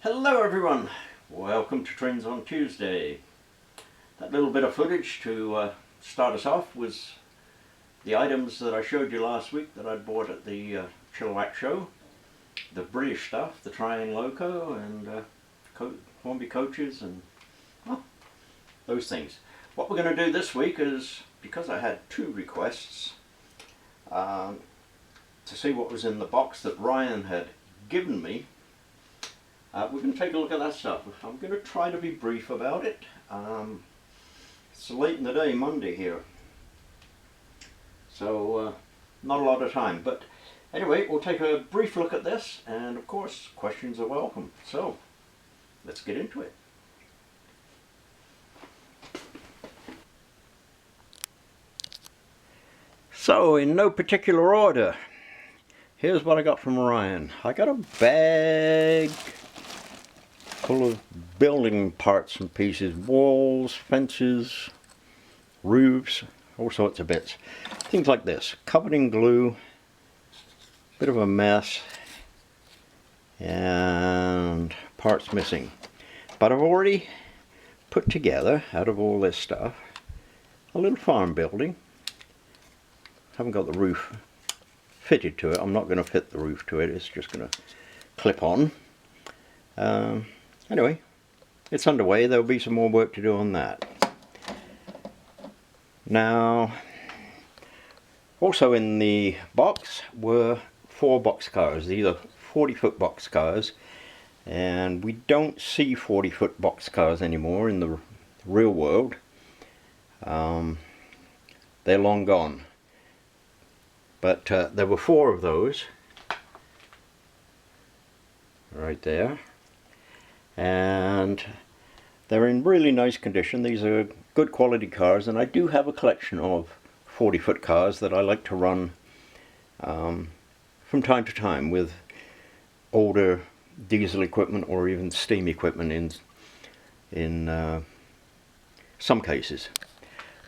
Hello everyone, welcome to Trends on Tuesday. That little bit of footage to start us off was the items that I showed you last week that I'd bought at the Chilliwack show. The British stuff, the Triang Loco and Hornby coaches and those things. What we're going to do this week is, because I had two requests to see what was in the box that Ryan had given me, we're going to take a look at that stuff. I'm going to try to be brief about it. It's late in the day, Monday here, so not a lot of time. But anyway, we'll take a brief look at this, and of course, questions are welcome. So let's get into it. So, in no particular order, here's what I got from Ryan. I got a bag full of building parts and pieces, walls, fences, roofs, all sorts of bits. Things like this, covered in glue, bit of a mess, and parts missing. But I've already put together, out of all this stuff, a little farm building. Haven't got the roof fitted to it. I'm not going to fit the roof to it, it's just going to clip on. Anyway, it's underway. There'll be some more work to do on that. Now, also in the box were 4 boxcars. These are 40-foot boxcars, and we don't see 40-foot boxcars anymore in the real world. They're long gone. But there were 4 of those right there, and they're in really nice condition. These are good quality cars, and I do have a collection of 40-foot cars that I like to run from time to time with older diesel equipment or even steam equipment in some cases.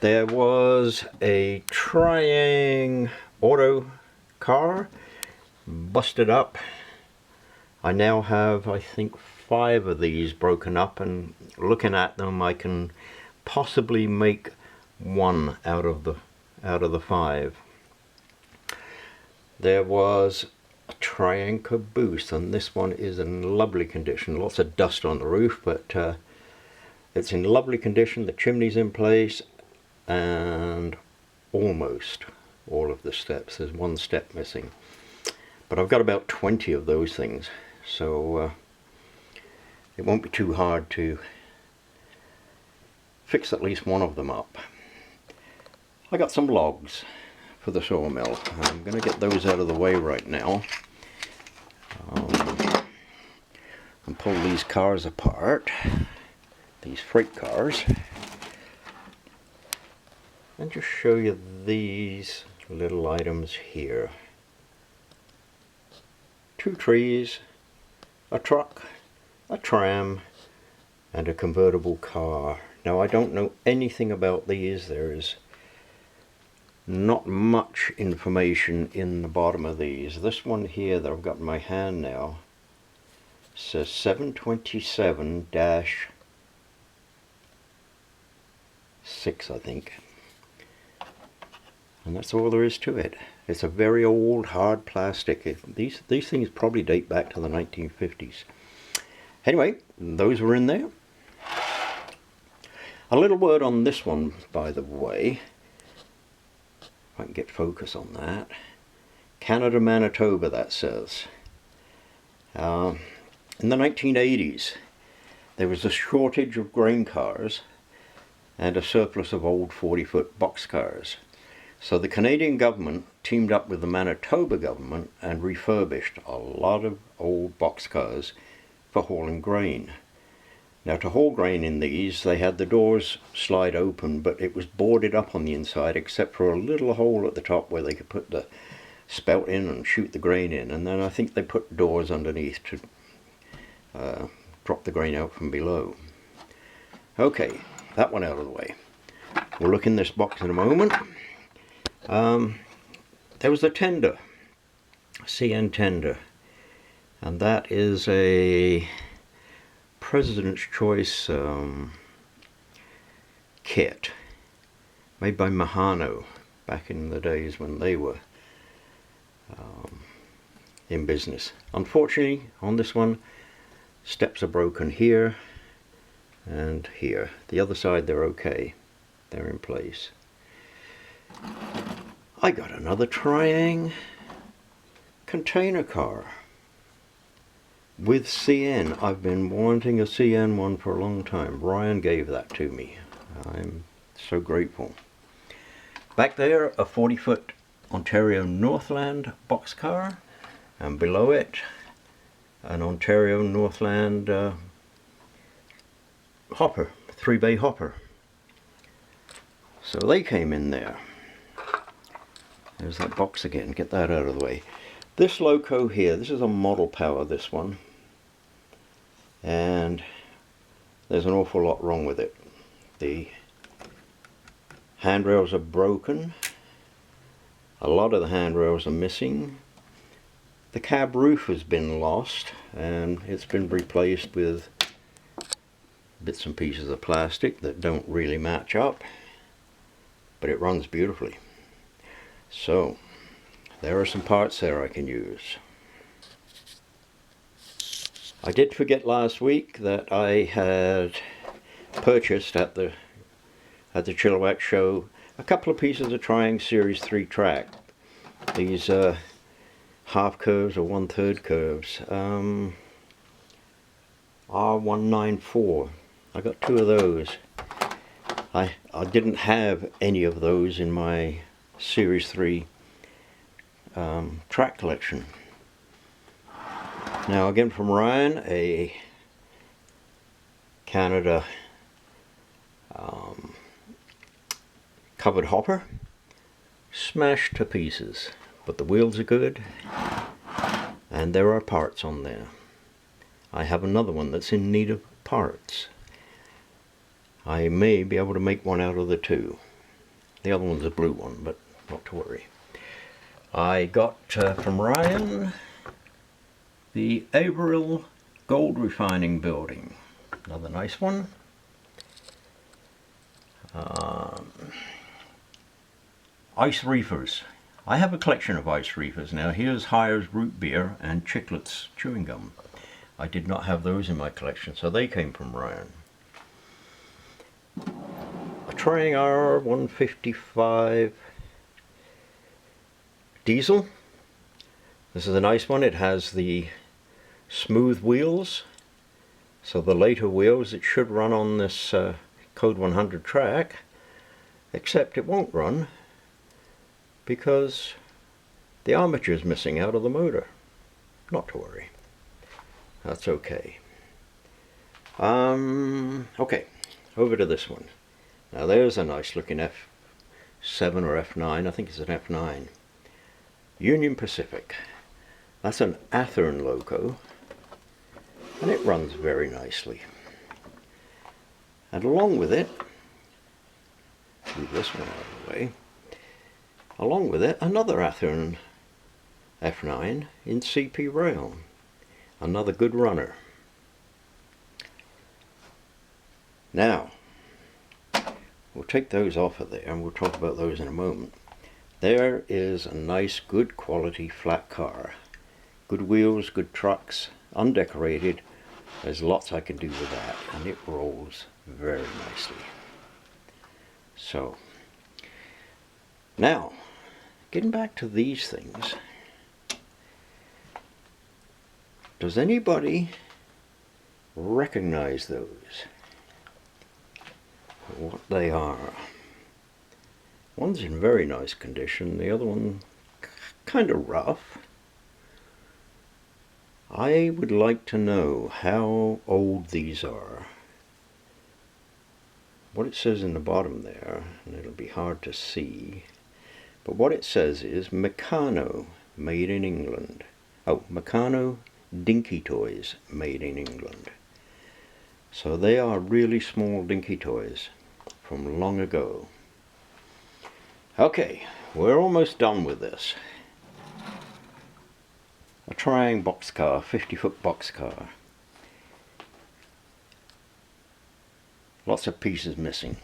There was a Triang auto car, busted up. I now have, I think, 5 of these broken up, and looking at them I can possibly make 1 out of the 5. There was a Triang Caboose, and this one is in lovely condition. Lots of dust on the roof, but it's in lovely condition. The chimney's in place, and almost all of the steps. There's 1 step missing, but I've got about 20 of those things, so it won't be too hard to fix at least 1 of them up. I got some logs for the sawmill. I'm going to get those out of the way right now and pull these cars apart, these freight cars, and just show you these little items here. 2 trees, a truck, a tram, and a convertible car. Now, I don't know anything about these. There is not much information in the bottom of these. This one here that I've got in my hand now says 727-6, I think. And that's all there is to it. It's a very old, hard plastic. These things probably date back to the 1950s. Anyway, those were in there. A little word on this one, by the way. If I can get focus on that. Canada, Manitoba, that says. In the 1980s, there was a shortage of grain cars and a surplus of old 40-foot boxcars. So the Canadian government teamed up with the Manitoba government and refurbished a lot of old boxcars for hauling grain. Now, to haul grain in these, they had the doors slide open, but it was boarded up on the inside except for a little hole at the top where they could put the spout in and shoot the grain in. And then I think they put doors underneath to drop the grain out from below. Okay, that one out of the way. We'll look in this box in a moment. There was a tender, CN tender, and that is a President's Choice kit made by Mahano back in the days when they were in business. Unfortunately, on this one, steps are broken here and here. The other side, they're okay. They're in place. I got another Triang container car with CN. I've been wanting a CN one for a long time. Ryan gave that to me. I'm so grateful. Back there, a 40-foot Ontario Northland boxcar, and below it, an Ontario Northland hopper, 3-bay hopper. So they came in there. There's that box again, get that out of the way. This loco here, this is a Model Power, this one. And there's an awful lot wrong with it. The handrails are broken. A lot of the handrails are missing. The cab roof has been lost and it's been replaced with bits and pieces of plastic that don't really match up, but it runs beautifully. So there are some parts there I can use. I did forget last week that I had purchased at the Chilliwack show a couple of pieces of Triang Series 3 track. These half curves or 1/3 curves. R194. I got 2 of those. I didn't have any of those in my Series 3 track collection. Now again from Ryan, a Canada covered hopper, smashed to pieces, but the wheels are good and there are parts on there. I have another one that's in need of parts. I may be able to make one out of the 2. The other one's a blue one, but not to worry. I got from Ryan the Averill Gold Refining Building. Another nice one. Ice Reefers. I have a collection of Ice Reefers. Now here's Hires Root Beer and Chiclets Chewing Gum. I did not have those in my collection, so they came from Ryan. A Triang R155 diesel. This is a nice one. It has the smooth wheels, so the later wheels, it should run on this Code 100 track, except it won't run because the armature is missing out of the motor. Not to worry, that's okay. Okay, over to this one. Now there's a nice looking F7 or F9, I think it's an F9. Union Pacific. That's an Athearn loco, and it runs very nicely. And along with it, move this one out of the way, along with it, another Athearn F9 in CP Rail. Another good runner. Now, we'll take those off of there and we'll talk about those in a moment. There is a nice, good quality flat car. Good wheels, good trucks, undecorated. There's lots I can do with that, and it rolls very nicely. So, now, getting back to these things. Does anybody recognize those? What they are? One's in very nice condition, the other one kind of rough. I would like to know how old these are. What it says in the bottom there, and it'll be hard to see, but what it says is Meccano, made in England. Oh, Meccano Dinky Toys, made in England. So they are really small dinky toys from long ago. Okay, we're almost done with this. A Triang boxcar, 50-foot boxcar. Lots of pieces missing.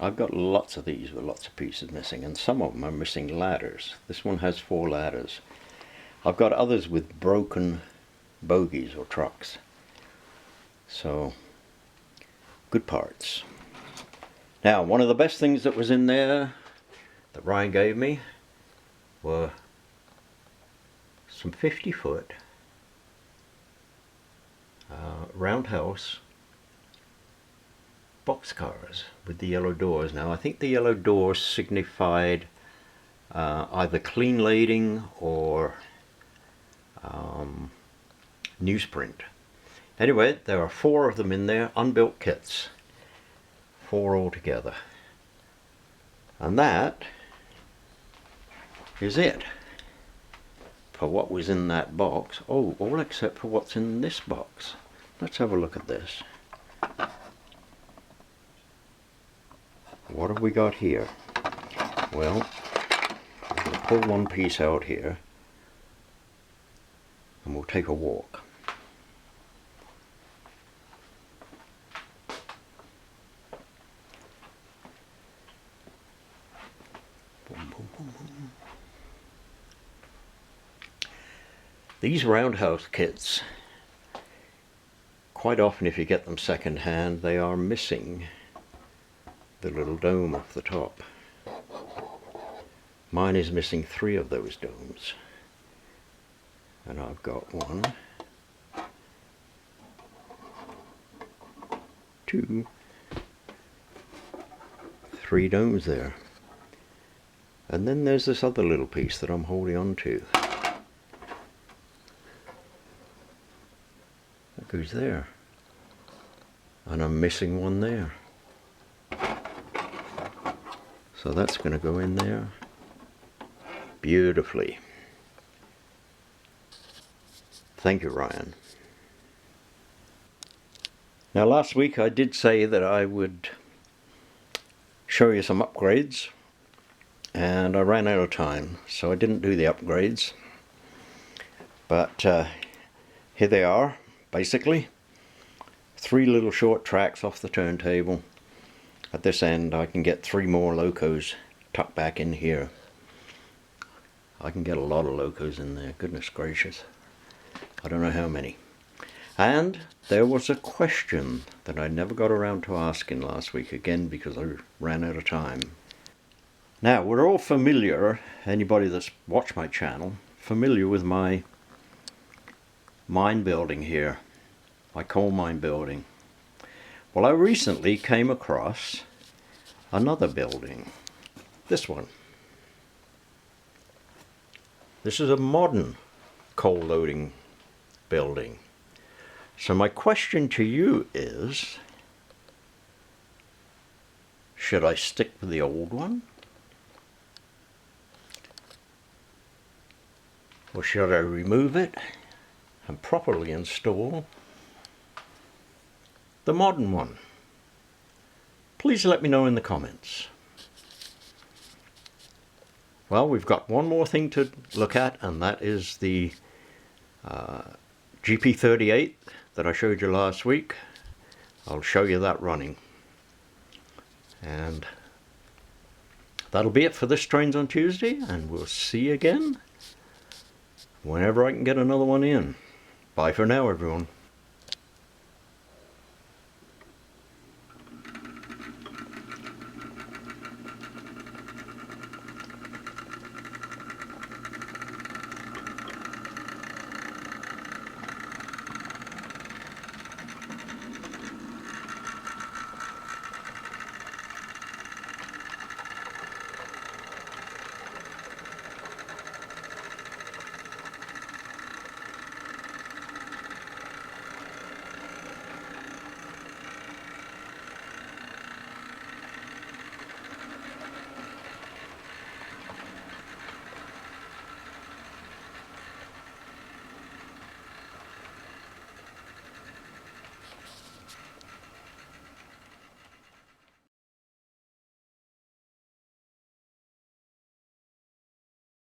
I've got lots of these with lots of pieces missing, and some of them are missing ladders. This one has 4 ladders. I've got others with broken bogies or trucks. So, good parts. Now, one of the best things that was in there that Ryan gave me were some 50-foot roundhouse boxcars with the yellow doors. Now I think the yellow doors signified either clean lading or newsprint. Anyway, there are 4 of them in there, unbuilt kits. 4 altogether. And that is it for what was in that box. Oh, all except for what's in this box. Let's have a look at this. What have we got here? Well, I'm going to pull one piece out here and we'll take a walk. Boom, boom, boom, boom. These roundhouse kits, quite often if you get them second hand, they are missing the little dome off the top. Mine is missing 3 of those domes. And I've got 1, 2, 3 domes there. And then there's this other little piece that I'm holding on to. That goes there. And I'm missing 1 there. So that's going to go in there beautifully. Thank you, Ryan. Now last week I did say that I would show you some upgrades, and I ran out of time, so I didn't do the upgrades. But here they are, basically. 3 little short tracks off the turntable. At this end I can get 3 more locos tucked back in here. I can get a lot of locos in there, goodness gracious. I don't know how many. And there was a question that I never got around to asking last week, again because I ran out of time. Now, we're all familiar, anybody that's watched my channel, familiar with my mine building here, my coal mine building. Well, I recently came across another building, this one. This is a modern coal loading building. So my question to you is, should I stick with the old one? Or should I remove it and properly install the modern one? Please let me know in the comments. Well, we've got one more thing to look at, and that is the GP38 that I showed you last week. I'll show you that running. And that'll be it for this Trains on Tuesday, and we'll see you again whenever I can get another one in. Bye for now, everyone.